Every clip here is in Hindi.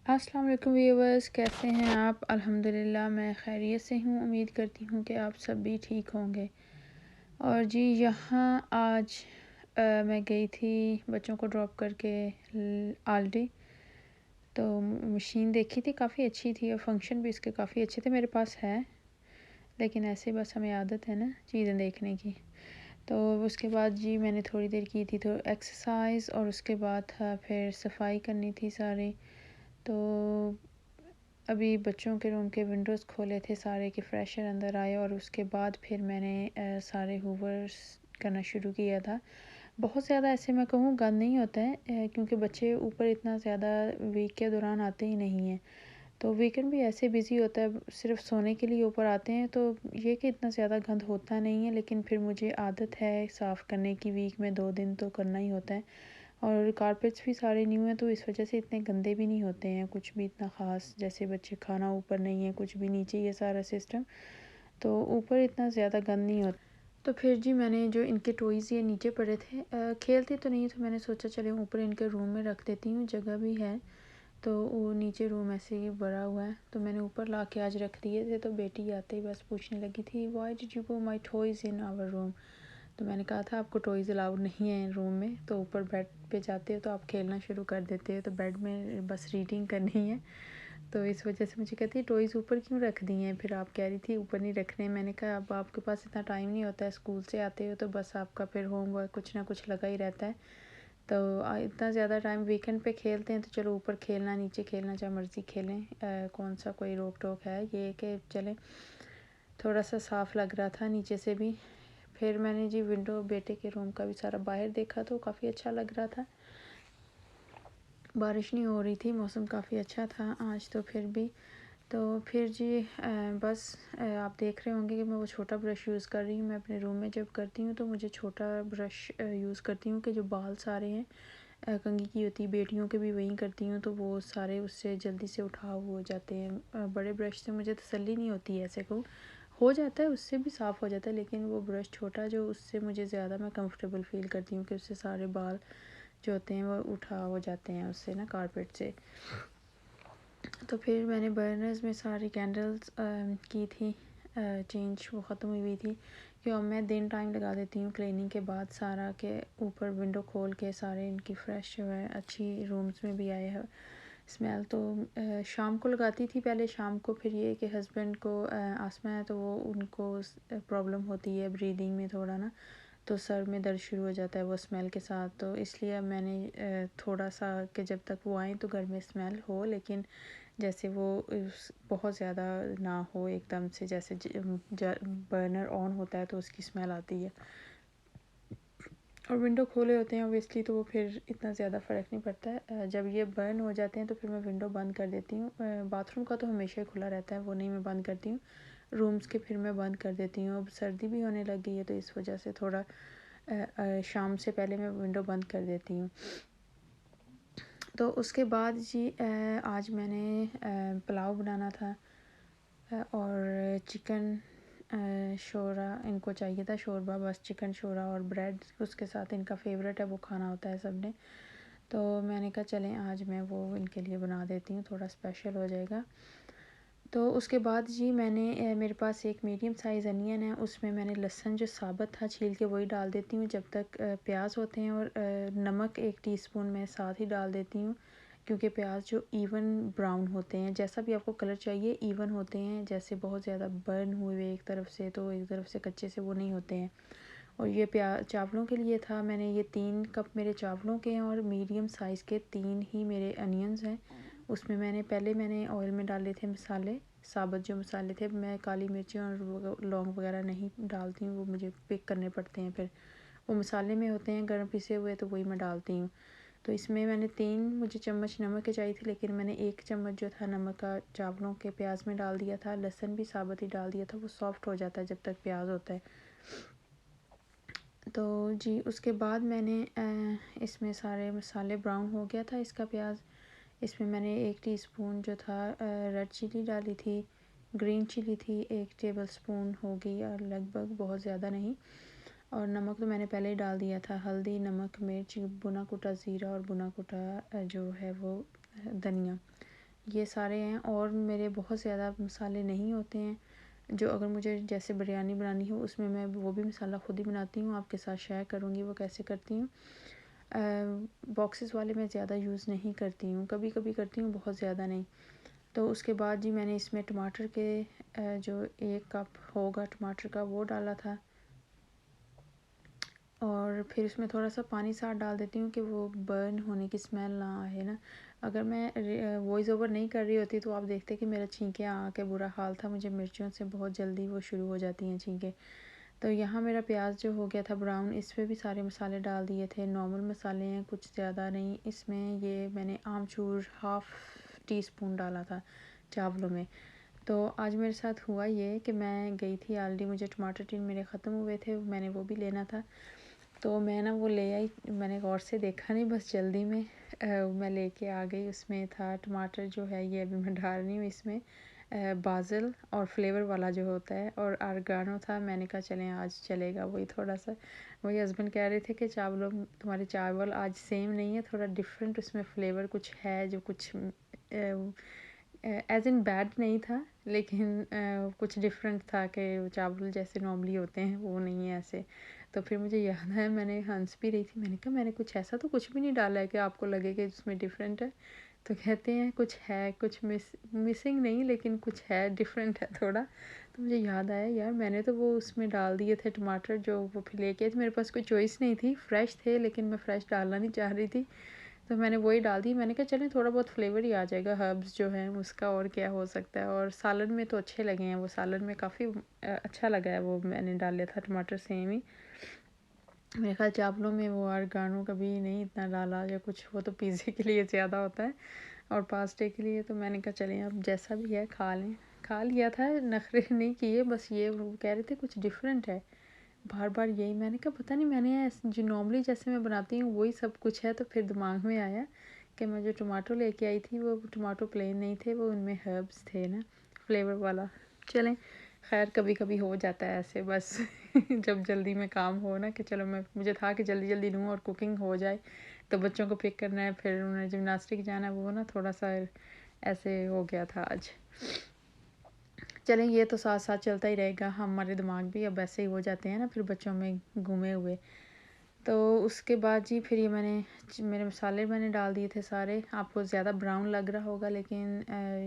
अस्सलाम वालेकुम व्यूवर्स, कैसे हैं आप? अल्हम्दुलिल्लाह मैं खैरियत से हूँ। उम्मीद करती हूँ कि आप सब भी ठीक होंगे। और जी यहाँ आज मैं गई थी बच्चों को ड्रॉप करके आलडी। तो मशीन देखी थी, काफ़ी अच्छी थी और फंक्शन भी इसके काफ़ी अच्छे थे। मेरे पास है, लेकिन ऐसे बस हमें आदत है ना चीज़ें देखने की। तो उसके बाद जी मैंने थोड़ी देर की थी तो एक्सरसाइज, और उसके बाद था फिर सफाई करनी थी सारी। तो अभी बच्चों के रूम के विंडोज़ खोले थे सारे कि फ्रेश एयर अंदर आए, और उसके बाद फिर मैंने सारे हूवर्स करना शुरू किया था। बहुत ज़्यादा ऐसे मैं कहूँ गंद नहीं होता है, क्योंकि बच्चे ऊपर इतना ज़्यादा वीक के दौरान आते ही नहीं हैं। तो वीकेंड भी ऐसे बिज़ी होता है, सिर्फ सोने के लिए ऊपर आते हैं, तो ये कि इतना ज़्यादा गंद होता नहीं है। लेकिन फिर मुझे आदत है साफ़ करने की, वीक में 2 दिन तो करना ही होता है। और कारपेट्स भी सारे न्यू हैं, तो इस वजह से इतने गंदे भी नहीं होते हैं, कुछ भी इतना ख़ास। जैसे बच्चे खाना ऊपर नहीं है, कुछ भी नीचे, ये सारा सिस्टम, तो ऊपर इतना ज़्यादा गंद नहीं होता। तो फिर जी मैंने जो इनके टॉयज़ ये नीचे पड़े थे, खेलते तो नहीं, तो मैंने सोचा चले ऊपर इनके रूम में रख देती हूँ, जगह भी है। तो वो नीचे रूम ऐसे ही भरा हुआ है, तो मैंने ऊपर ला के आज रख दिए थे। तो बेटी आते ही बस पूछने लगी थी, why did you put my toys in our room. तो मैंने कहा था आपको टॉयज़ अलाउड नहीं है रूम में, तो ऊपर बेड पे जाते हो तो आप खेलना शुरू कर देते हो, तो बेड में बस रीडिंग करनी है। तो इस वजह से मुझे कहती है टॉयज़ ऊपर क्यों रख दिए हैं, फिर आप कह रही थी ऊपर नहीं रखने। मैंने कहा अब आपके पास इतना टाइम नहीं होता है, स्कूल से आते हो तो बस आपका फिर होमवर्क कुछ ना कुछ लगा ही रहता है। तो इतना ज़्यादा टाइम वीकेंड पे खेलते हैं, तो चलो ऊपर खेलना, नीचे खेलना, जहाँ मर्ज़ी खेलें, कौन सा कोई रोक टोक है। ये कि चलें, थोड़ा सा साफ़ लग रहा था नीचे से भी। फिर मैंने जी विंडो बेटे के रूम का भी सारा बाहर देखा, तो काफ़ी अच्छा लग रहा था। बारिश नहीं हो रही थी, मौसम काफ़ी अच्छा था आज तो फिर भी। तो फिर जी बस आप देख रहे होंगे कि मैं वो छोटा ब्रश यूज़ कर रही हूँ। मैं अपने रूम में जब करती हूँ तो मुझे छोटा ब्रश यूज़ करती हूँ कि जो बाल सारे हैं, कंघी की होती है, बेटियों के भी वही करती हूँ, तो वो सारे उससे जल्दी से उठाव हो जाते हैं। बड़े ब्रश से मुझे तसल्ली नहीं होती है, ऐसे कहूँ हो जाता है, उससे भी साफ़ हो जाता है, लेकिन वो ब्रश छोटा जो, उससे मुझे ज़्यादा मैं कंफर्टेबल फ़ील करती हूँ कि उससे सारे बाल जो होते हैं वो उठा हो जाते हैं उससे ना, कारपेट से। तो फिर मैंने बर्नर्स में सारी कैंडल्स की थी चेंज, वो ख़त्म हुई थी। कि अब मैं दिन टाइम लगा देती हूँ क्लीनिंग के बाद सारा, के ऊपर विंडो खोल के सारे इनकी फ्रेश जो है अच्छी रूम्स में भी आए है स्मेल। तो शाम को लगाती थी पहले, शाम को। फिर ये कि हस्बैंड को आस्मा है, तो वो उनको प्रॉब्लम होती है ब्रीदिंग में थोड़ा ना, तो सर में दर्द शुरू हो जाता है वो स्मेल के साथ। तो इसलिए अब मैंने थोड़ा सा कि जब तक वो आए तो घर में स्मेल हो, लेकिन जैसे वो बहुत ज़्यादा ना हो एकदम से, जैसे बर्नर ऑन होता है तो उसकी स्मेल आती है। और विंडो खोले होते हैं ओबियसली, तो वो फिर इतना ज़्यादा फ़र्क नहीं पड़ता है। जब ये बर्न हो जाते हैं तो फिर मैं विंडो बंद कर देती हूँ। बाथरूम का तो हमेशा ही खुला रहता है, वो नहीं मैं बंद करती हूँ। रूम्स के फिर मैं बंद कर देती हूँ। अब सर्दी भी होने लग गई है, तो इस वजह से थोड़ा शाम से पहले मैं विंडो बंद कर देती हूँ। तो उसके बाद जी आज मैंने पुलाव बनाना था, और चिकन शोरा इनको चाहिए था, शोरबा, बस चिकन शोरा और ब्रेड उसके साथ इनका फेवरेट है, वो खाना होता है सब ने। तो मैंने कहा चलें आज मैं वो इनके लिए बना देती हूँ, थोड़ा स्पेशल हो जाएगा। तो उसके बाद जी मैंने मेरे पास एक मीडियम साइज़ अनियन है, उसमें मैंने लहसुन जो साबुत था छील के वही डाल देती हूँ जब तक प्याज होते हैं, और नमक 1 टीस्पून मैं साथ ही डाल देती हूँ, क्योंकि प्याज जो इवन ब्राउन होते हैं, जैसा भी आपको कलर चाहिए इवन होते हैं, जैसे बहुत ज़्यादा बर्न हुए एक तरफ से तो एक तरफ से कच्चे से वो नहीं होते हैं। और ये चावलों के लिए था, मैंने ये 3 कप मेरे चावलों के हैं, और मीडियम साइज़ के 3 ही मेरे अनियंस हैं। उसमें मैंने ऑयल में डाले थे मसाले, साबुत जो मसाले थे। मैं काली मिर्ची और लौंग वगैरह नहीं डालती हूँ, वो मुझे पिक करने पड़ते हैं, फिर वो मसाले में होते हैं गर्म पिसे हुए, तो वही मैं डालती हूँ। तो इसमें मैंने 3 मुझे चम्मच नमक की चाहिए थी, लेकिन मैंने 1 चम्मच जो था नमक का चावलों के प्याज में डाल दिया था। लहसुन भी साबुत ही डाल दिया था, वो सॉफ्ट हो जाता है जब तक प्याज होता है। तो जी उसके बाद मैंने इसमें सारे मसाले ब्राउन हो गया था इसका प्याज। इसमें मैंने 1 टीस्पून जो था रेड चिली डाली थी, ग्रीन चिली थी 1 टेबलस्पून होगी, और लगभग बहुत ज़्यादा नहीं। और नमक तो मैंने पहले ही डाल दिया था, हल्दी, नमक, मिर्च, भुना कुटा ज़ीरा और भुना कुटा जो है वो धनिया, ये सारे हैं, और मेरे बहुत ज़्यादा मसाले नहीं होते हैं। जो अगर मुझे जैसे बिरयानी बनानी हो उसमें मैं वो भी मसाला ख़ुद ही बनाती हूँ, आपके साथ शेयर करूँगी वो कैसे करती हूँ। बॉक्सेस वाले मैं ज़्यादा यूज़ नहीं करती हूँ, कभी कभी करती हूँ, बहुत ज़्यादा नहीं। तो उसके बाद जी मैंने इसमें टमाटर के जो 1 कप होगा टमाटर का वो डाला था, और फिर उसमें थोड़ा सा पानी साथ डाल देती हूँ कि वो बर्न होने की स्मेल ना आए ना। अगर मैं वॉइस ओवर नहीं कर रही होती तो आप देखते कि मेरा छींके आ के बुरा हाल था, मुझे मिर्चियों से बहुत जल्दी वो शुरू हो जाती हैं छींके। तो यहाँ मेरा प्याज जो हो गया था ब्राउन, इस पर भी सारे मसाले डाल दिए थे, नॉर्मल मसाले हैं, कुछ ज़्यादा नहीं। इसमें ये मैंने आमचूर 1/2 टीस्पून डाला था चावलों में। तो आज मेरे साथ हुआ ये कि मैं गई थी, ऑलरेडी मुझे टमाटर टिन मेरे ख़त्म हुए थे, मैंने वो भी लेना था। तो मैं ना वो ले आई, मैंने गौर से देखा नहीं, बस जल्दी में मैं लेके आ गई। उसमें था टमाटर जो है ये अभी मैं डाल रही हूँ इसमें, बाज़िल और फ्लेवर वाला जो होता है, और ऑर्गेनो था। मैंने कहा चलें आज चलेगा वही थोड़ा सा। वही हस्बैंड कह रहे थे कि चावलों तुम्हारे चावल आज सेम नहीं है, थोड़ा डिफरेंट उसमें फ्लेवर कुछ है, जो कुछ एज इन बैड नहीं था, लेकिन कुछ डिफरेंट था कि चावल जैसे नॉर्मली होते हैं वो नहीं है ऐसे। तो फिर मुझे याद है, मैंने हंस भी रही थी, मैंने कहा मैंने कुछ ऐसा तो कुछ भी नहीं डाला है कि आपको लगे कि उसमें डिफरेंट है। तो कहते हैं कुछ है, कुछ मिसिंग नहीं, लेकिन कुछ है, डिफरेंट है थोड़ा। तो मुझे याद आया यार मैंने तो वो उसमें डाल दिए थे टमाटर, जो वो फिर लेके आए थे, मेरे पास कोई चॉइस नहीं थी, फ्रेश थे लेकिन मैं फ्रेश डालना नहीं चाह रही थी, तो मैंने वही डाल दी। मैंने कहा चलें थोड़ा बहुत फ्लेवर ही आ जाएगा हर्ब्स जो हैं उसका, और क्या हो सकता है। और सालन में तो अच्छे लगे हैं, वो सालन में काफ़ी अच्छा लगा है, वो मैंने डाल लिया था टमाटर सेम ही। मेरे ख्याल चावलों में वो ऑर्गेनो कभी नहीं इतना डाला या कुछ, वो तो पिज़्ज़े के लिए ज़्यादा होता है और पास्ते के लिए। तो मैंने कहा चलें अब जैसा भी है खा लें, खा लिया था, नखरे नहीं किए, बस ये वो कह रहे थे कुछ डिफरेंट है बार बार यही। मैंने कहा पता नहीं, मैंने जो नॉर्मली जैसे मैं बनाती हूँ वही सब कुछ है। तो फिर दिमाग में आया कि मैं जो टमाटो लेके आई थी वो टमाटो प्लेन नहीं थे, वो उनमें हर्ब्स थे ना, फ्लेवर वाला। चलें खैर कभी कभी हो जाता है ऐसे, बस जब जल्दी में काम हो ना कि चलो मुझे था कि जल्दी जल्दी लूँ और कुकिंग हो जाए। तो बच्चों को पिक करना है, फिर उन्हें जिमनास्टिक जाना है, वो ना थोड़ा सा ऐसे हो गया था आज। चलें ये तो साथ साथ चलता ही रहेगा, हमारे दिमाग भी अब ऐसे ही हो जाते हैं ना फिर बच्चों में घूमे हुए। तो उसके बाद जी फिर ये मेरे मसाले मैंने डाल दिए थे सारे। आपको ज़्यादा ब्राउन लग रहा होगा, लेकिन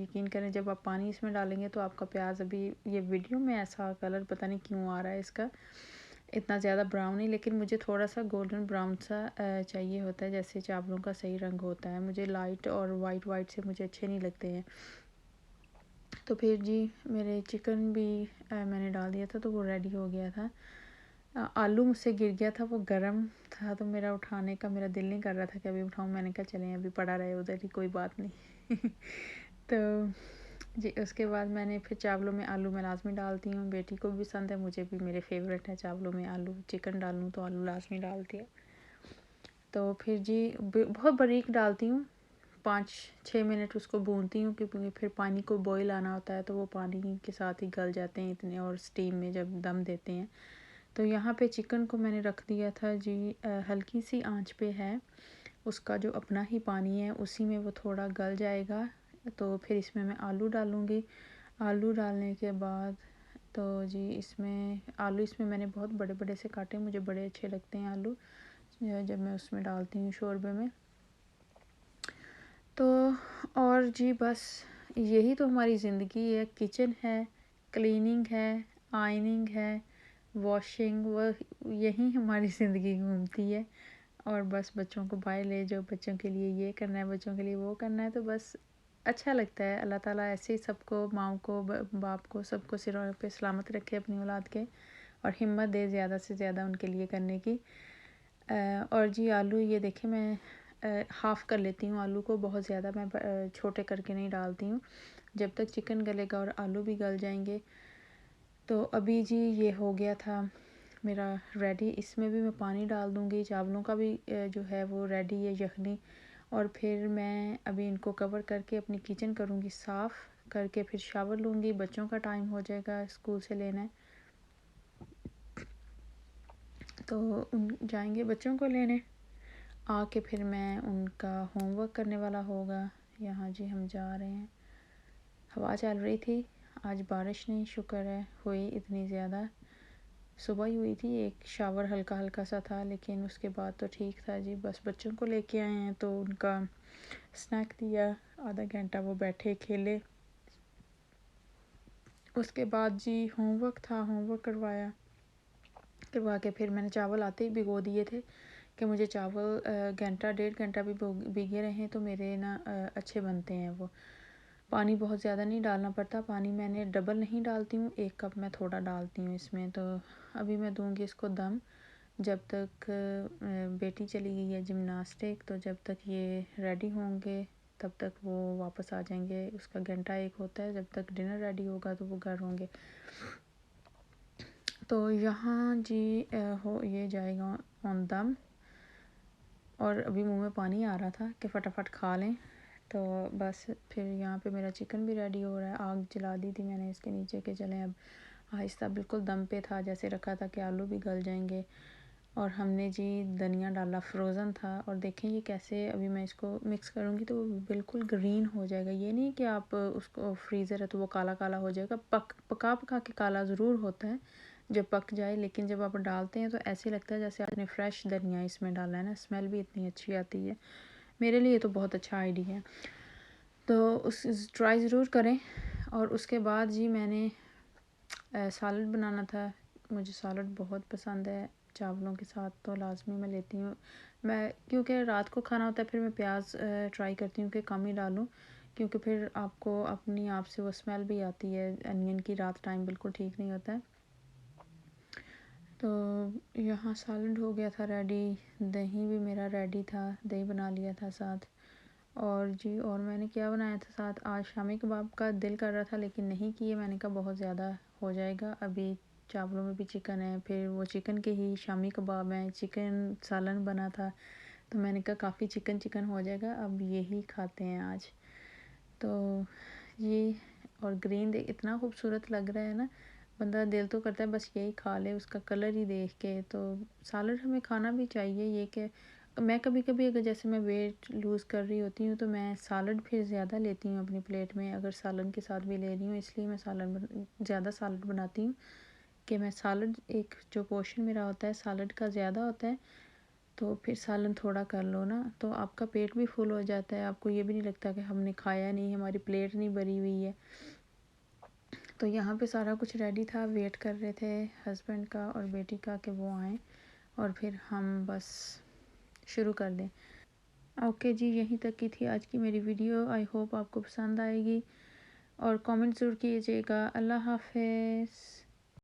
यकीन करें जब आप पानी इसमें डालेंगे तो आपका प्याज, अभी ये वीडियो में ऐसा कलर पता नहीं क्यों आ रहा है इसका, इतना ज़्यादा ब्राउन नहीं, लेकिन मुझे थोड़ा सा गोल्डन ब्राउन सा चाहिए होता है, जैसे चावलों का सही रंग होता है। मुझे लाइट और वाइट वाइट से मुझे अच्छे नहीं लगते हैं। तो फिर जी मेरे चिकन भी मैंने डाल दिया था, तो वो रेडी हो गया था। आलू मुझसे गिर गया था, वो गरम था, तो मेरा उठाने का मेरा दिल नहीं कर रहा था कि अभी उठाऊँ। मैंने कहा चलें अभी पड़ा रहे उधर ही, कोई बात नहीं। तो जी उसके बाद मैंने फिर चावलों में आलू मैं लाजमी डालती हूँ, बेटी को भी पसंद है, मुझे भी, मेरे फेवरेट है चावलों में आलू। चिकन डालूँ तो आलू लाजमी डालती है। तो फिर जी बहुत बारीक डालती हूँ, 5-6 मिनट उसको भूनती हूँ, क्योंकि फिर पानी को बॉईल आना होता है, तो वो पानी के साथ ही गल जाते हैं इतने, और स्टीम में जब दम देते हैं। तो यहाँ पे चिकन को मैंने रख दिया था जी, हल्की सी आंच पे है, उसका जो अपना ही पानी है उसी में वो थोड़ा गल जाएगा। तो फिर इसमें मैं आलू डालूँगी। आलू डालने के बाद तो जी इसमें मैंने बहुत बड़े बड़े से काटे, मुझे बड़े अच्छे लगते हैं आलू जब मैं उसमें डालती हूँ शोरबे में। तो और जी बस यही तो हमारी ज़िंदगी है, किचन है, क्लीनिंग है, आयनिंग है, वॉशिंग, वह यही हमारी ज़िंदगी घूमती है। और बस बच्चों को बाहर ले जाओ, बच्चों के लिए ये करना है, बच्चों के लिए वो करना है, तो बस अच्छा लगता है। अल्लाह ताला ऐसे ही सबको, माँओं को, बाप को, सबको सिरों पे सलामत रखे अपनी औलाद के, और हिम्मत दे ज़्यादा से ज़्यादा उनके लिए करने की। और जी आलू ये देखिए मैं हाफ़ कर लेती हूँ आलू को, बहुत ज़्यादा मैं छोटे करके नहीं डालती हूँ, जब तक चिकन गलेगा और आलू भी गल जाएंगे। तो अभी जी ये हो गया था मेरा रेडी, इसमें भी मैं पानी डाल दूँगी, चावलों का भी जो है वो रेडी है यखनी। और फिर मैं अभी इनको कवर करके अपनी किचन करूँगी साफ़ करके, फिर शावर लूँगी, बच्चों का टाइम हो जाएगा, स्कूल से लेना है, तो उन जाएंगे बच्चों को लेने, आके फिर मैं उनका होमवर्क करने वाला होगा, यहाँ जी हम जा रहे हैं। हवा चल रही थी, आज बारिश नहीं शुक्र है हुई इतनी ज़्यादा। सुबह ही हुई थी, एक शावर हल्का हल्का सा था, लेकिन उसके बाद तो ठीक था जी। बस बच्चों को लेके आए हैं तो उनका स्नैक दिया, आधा घंटा वो बैठे खेले। उसके बाद जी होमवर्क था, होमवर्क करवा के फिर मैंने चावल आते ही भिगो दिए थे कि मुझे चावल घंटा 1.5 घंटा भी भीगे रहें तो मेरे ना अच्छे बनते हैं वो। पानी बहुत ज़्यादा नहीं डालना पड़ता, पानी मैंने डबल नहीं डालती हूँ, 1 कप मैं थोड़ा डालती हूँ इसमें। तो अभी मैं दूँगी इसको दम, जब तक बेटी चली गई है जिमनास्टिक, तो जब तक ये रेडी होंगे तब तक वो वापस आ जाएंगे। उसका घंटा 1 होता है, जब तक डिनर रेडी होगा तो वो घर होंगे। तो यहाँ जी हो ये जाएगा ऑन दम। और अभी मुंह में पानी आ रहा था कि फटाफट खा लें। तो बस फिर यहाँ पे मेरा चिकन भी रेडी हो रहा है। आग जला दी थी मैंने इसके नीचे के चलें अब आहिस्ता, बिल्कुल दम पे था, जैसे रखा था कि आलू भी गल जाएंगे। और हमने जी धनिया डाला, फ्रोज़न था। और देखें ये कैसे, अभी मैं इसको मिक्स करूँगी तो बिल्कुल ग्रीन हो जाएगा। ये नहीं कि आप उसको फ्रीज़र है तो वो काला काला हो जाएगा, पका के काला ज़रूर होता है जब पक जाए, लेकिन जब आप डालते हैं तो ऐसे लगता है जैसे आपने फ्रेश धनिया इसमें डाला है ना। स्मेल भी इतनी अच्छी आती है, मेरे लिए तो बहुत अच्छा आइडिया है। तो उस ट्राई ज़रूर करें। और उसके बाद जी मैंने सलाद बनाना था। मुझे सलाद बहुत पसंद है, चावलों के साथ तो लाजमी मैं लेती हूँ। मैं क्योंकि रात को खाना होता है, फिर मैं प्याज ट्राई करती हूँ कि कम ही डालूँ, क्योंकि फिर आपको अपनी आप से वो स्मेल भी आती है अनियन की, रात टाइम बिल्कुल ठीक नहीं होता है। तो यहाँ सलाद हो गया था रेडी, दही भी मेरा रेडी था, दही बना लिया था साथ। और जी और मैंने क्या बनाया था साथ, आज शामी कबाब का दिल कर रहा था लेकिन नहीं किए, मैंने कहा बहुत ज़्यादा हो जाएगा। अभी चावलों में भी चिकन है, फिर वो चिकन के ही शामी कबाब हैं, चिकन सालन बना था, तो मैंने कहा काफ़ी चिकन चिकन हो जाएगा, अब यही खाते हैं आज। तो ये और ग्रीन देख इतना खूबसूरत लग रहा है ना, बंदा दिल तो करता है बस यही खा ले उसका कलर ही देख के। तो सलाद हमें खाना भी चाहिए। ये कि मैं कभी कभी अगर जैसे मैं वेट लूज़ कर रही होती हूँ तो मैं सलाद फिर ज़्यादा लेती हूँ अपनी प्लेट में, अगर सालन के साथ भी ले रही हूँ, इसलिए मैं ज़्यादा सलाद बनाती हूँ कि मैं सलाद एक जो पोर्शन मेरा होता है सलाद का ज़्यादा होता है, तो फिर सालन थोड़ा कर लो ना तो आपका पेट भी फुल हो जाता है, आपको ये भी नहीं लगता कि हमने खाया नहीं, हमारी प्लेट नहीं भरी हुई है। तो यहाँ पे सारा कुछ रेडी था, वेट कर रहे थे हस्बैंड का और बेटी का कि वो आएँ और फिर हम बस शुरू कर दें। ओके जी, यहीं तक की थी आज की मेरी वीडियो। आई होप आपको पसंद आएगी और कमेंट ज़रूर कीजिएगा। अल्लाह हाफ़िज़।